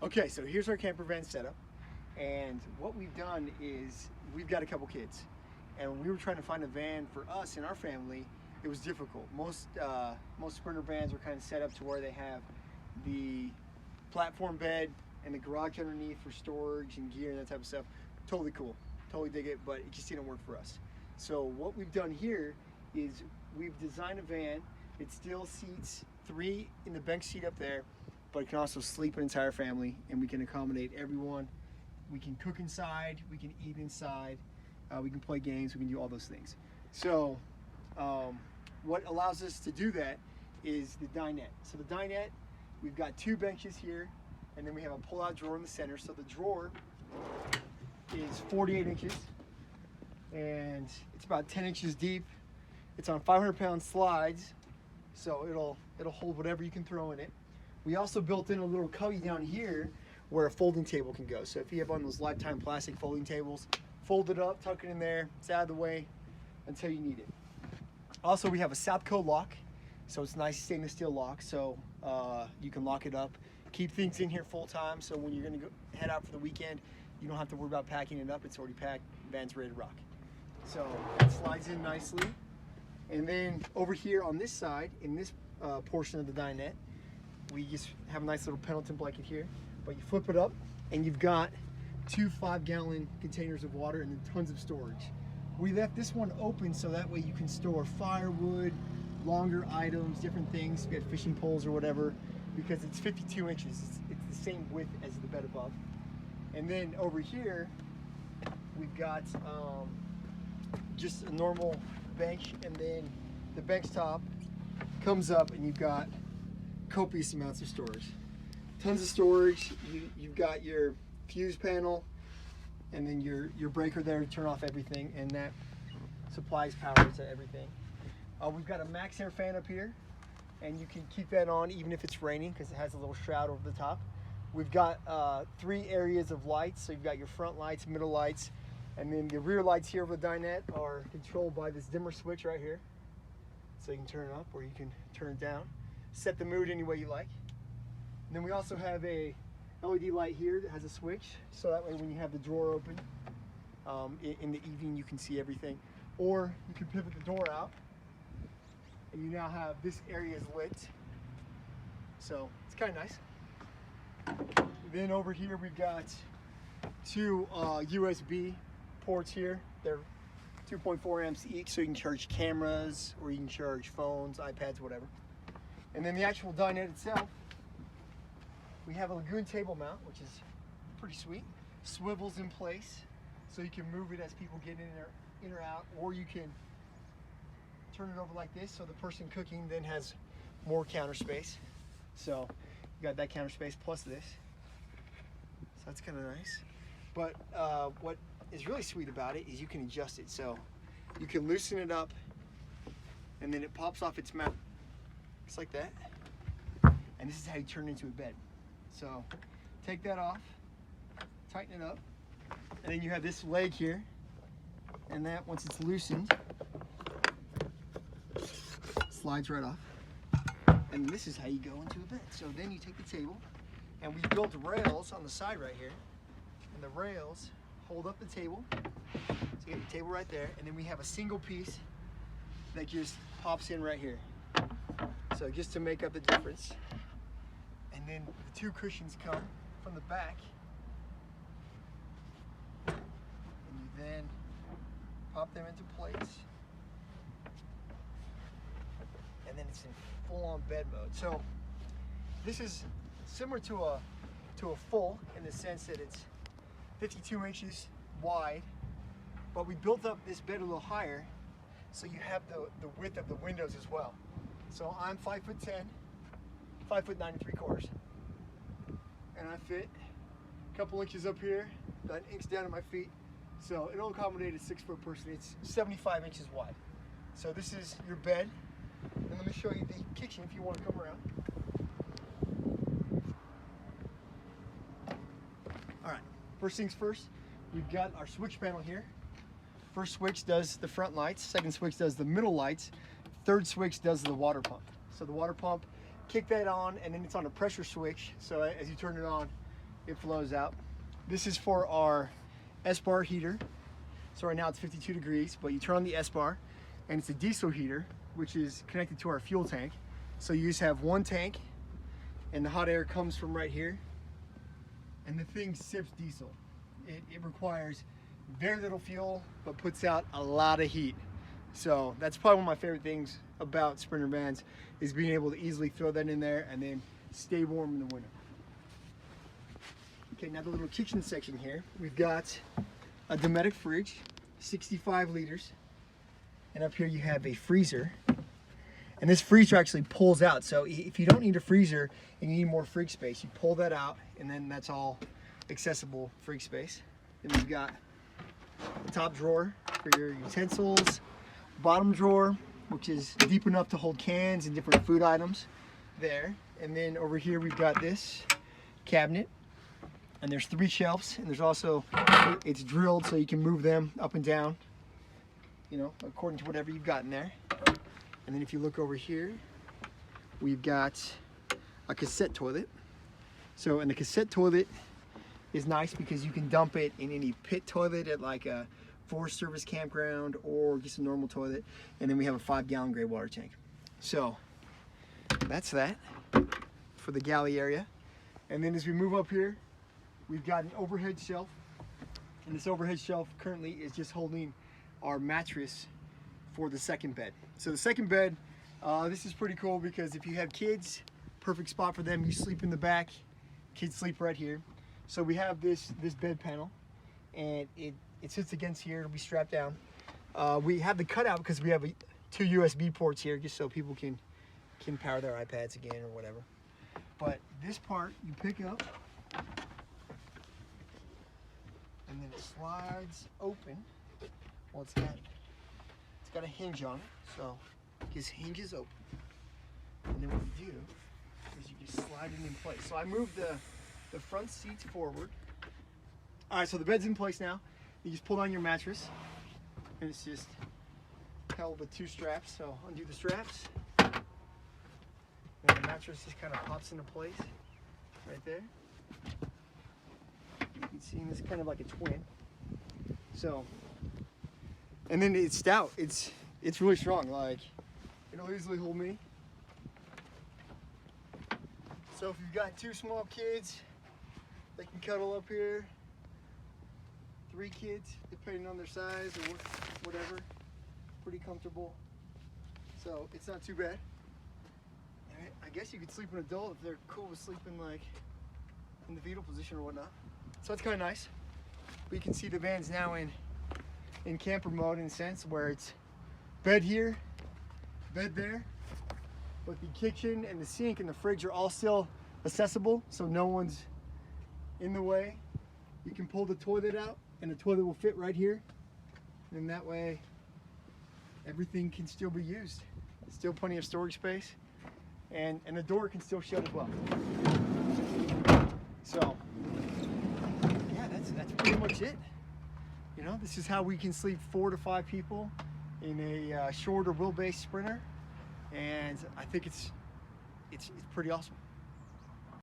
Okay, so here's our camper van setup, and what we've done is we've got a couple kids, and when we were trying to find a van for us and our family, it was difficult. Most Sprinter vans are kind of set up to where they have the platform bed and the garage underneath for storage and gear and that type of stuff. Totally cool, totally dig it, but it just didn't work for us. So what we've done here is we've designed a van. It still seats 3 in the bench seat up there, but it can also sleep an entire family, and we can accommodate everyone. We can cook inside, we can eat inside, we can play games, we can do all those things. So what allows us to do that is the dinette. So the dinette, we've got 2 benches here, and then we have a pull-out drawer in the center. So the drawer is 48 inches, and it's about 10 inches deep. It's on 500-pound slides, so it'll hold whatever you can throw in it. We also built in a little cubby down here where a folding table can go. So if you have one of those lifetime plastic folding tables, fold it up, tuck it in there, it's out of the way until you need it. Also, we have a Southco lock, so it's nice stainless steel lock, so you can lock it up, keep things in here full time, so when you're gonna go head out for the weekend, you don't have to worry about packing it up. It's already packed, van's ready to rock. So it slides in nicely. And then over here on this side, in this portion of the dinette, we just have a nice little Pendleton blanket here, but you flip it up and you've got 2 5-gallon containers of water and then tons of storage. We left this one open so that way you can store firewood, longer items, different things, you got fishing poles or whatever, because it's 52 inches. It's the same width as the bed above. And then over here, we've got just a normal bench, and then the bench top comes up and you've got copious amounts of storage. Tons of storage. You've got your fuse panel and then your breaker there to turn off everything, and that supplies power to everything. We've got a max air fan up here, and you can keep that on even if it's raining because it has a little shroud over the top. We've got 3 areas of lights, so you've got your front lights, middle lights, and then the rear lights here over the dinette are controlled by this dimmer switch right here. So you can turn it up or you can turn it down. Set the mood any way you like. And then we also have a LED light here that has a switch, so that way when you have the drawer open, in the evening you can see everything. Or you can pivot the door out, and you now have this area is lit. So it's kind of nice. Then over here we've got 2 USB ports here. They're 2.4 amps each, so you can charge cameras or you can charge phones, iPads, whatever. And then the actual dinette itself, we have a Lagoon table mount, which is pretty sweet. Swivels in place, so you can move it as people get in or out, or you can turn it over like this, so the person cooking then has more counter space. So you got that counter space plus this. So that's kind of nice. But what is really sweet about it is you can adjust it. So you can loosen it up, and then it pops off its mount, just like that. And this is how you turn it into a bed. So take that off, tighten it up, and then you have this leg here, and that, once it's loosened, slides right off. And this is how you go into a bed. So then you take the table, and we built rails on the side right here, and the rails hold up the table. So you got your table right there, and then we have a single piece that just pops in right here. So just to make up the difference. And then the 2 cushions come from the back, and you then pop them into place, and then it's in full-on bed mode. So this is similar to a full in the sense that it's 52 inches wide, but we built up this bed a little higher, so you have the width of the windows as well. So I'm 5'10", 5'9" 3/4", and I fit a couple inches up here, about 1 inch down at my feet. So it'll accommodate a 6-foot person. It's 75 inches wide. So this is your bed, and let me show you the kitchen if you want to come around. All right, first things first, we've got our switch panel here. First switch does the front lights, second switch does the middle lights, third switch does the water pump. So the water pump, kick that on, and then it's on a pressure switch, so as you turn it on, it flows out. This is for our S-bar heater. So right now it's 52 degrees, but you turn on the S-bar and it's a diesel heater, which is connected to our fuel tank. So you just have one tank and the hot air comes from right here, and the thing sips diesel. It requires very little fuel, but puts out a lot of heat. So that's probably one of my favorite things about Sprinter vans, is being able to easily throw that in there and then stay warm in the winter. Okay, now the little kitchen section here. We've got a Dometic fridge, 65 liters. And up here you have a freezer. And this freezer actually pulls out. So if you don't need a freezer and you need more fridge space, you pull that out, and then that's all accessible fridge space. Then we've got the top drawer for your utensils, bottom drawer, which is deep enough to hold cans and different food items there. And then over here we've got this cabinet, and there's 3 shelves, and there's also, it's drilled so you can move them up and down, you know, according to whatever you've got in there. And then if you look over here, we've got a cassette toilet. So, and the cassette toilet is nice because you can dump it in any pit toilet at like a Forest Service campground or just a normal toilet. And then we have a 5-gallon gray water tank. So that's that for the galley area. And then as we move up here, we've got an overhead shelf. And this overhead shelf currently is just holding our mattress for the second bed. So the second bed, this is pretty cool because if you have kids, perfect spot for them. You sleep in the back, kids sleep right here. So we have this bed panel, and it sits against here. It'll be strapped down. We have the cutout because we have 2 USB ports here, just so people can power their iPads again or whatever. But this part you pick up, and then it slides open. Well, it's got a hinge on it, so this hinges open. And then what you do is you just slide it in place. So I moved the front seats forward. All right, so the bed's in place now. You just pull down your mattress, and it's just held with 2 straps. So undo the straps, and the mattress just kind of pops into place right there. You can see this is kind of like a twin. So, and then it's stout. It's really strong. Like, it'll easily hold me. So if you've got 2 small kids, they can cuddle up here. 3 kids, depending on their size or whatever. Pretty comfortable. So it's not too bad. I guess you could sleep an adult if they're cool with sleeping like in the fetal position or whatnot. So it's kind of nice. But you can see the van's now in camper mode in a sense, where it's bed here, bed there, but the kitchen and the sink and the fridge are all still accessible, so no one's in the way. You can pull the toilet out and the toilet will fit right here, and that way everything can still be used. There's still plenty of storage space, and the door can still shut as well. So yeah, that's pretty much it. You know, this is how we can sleep 4 to 5 people in a shorter wheelbase Sprinter, and I think it's pretty awesome.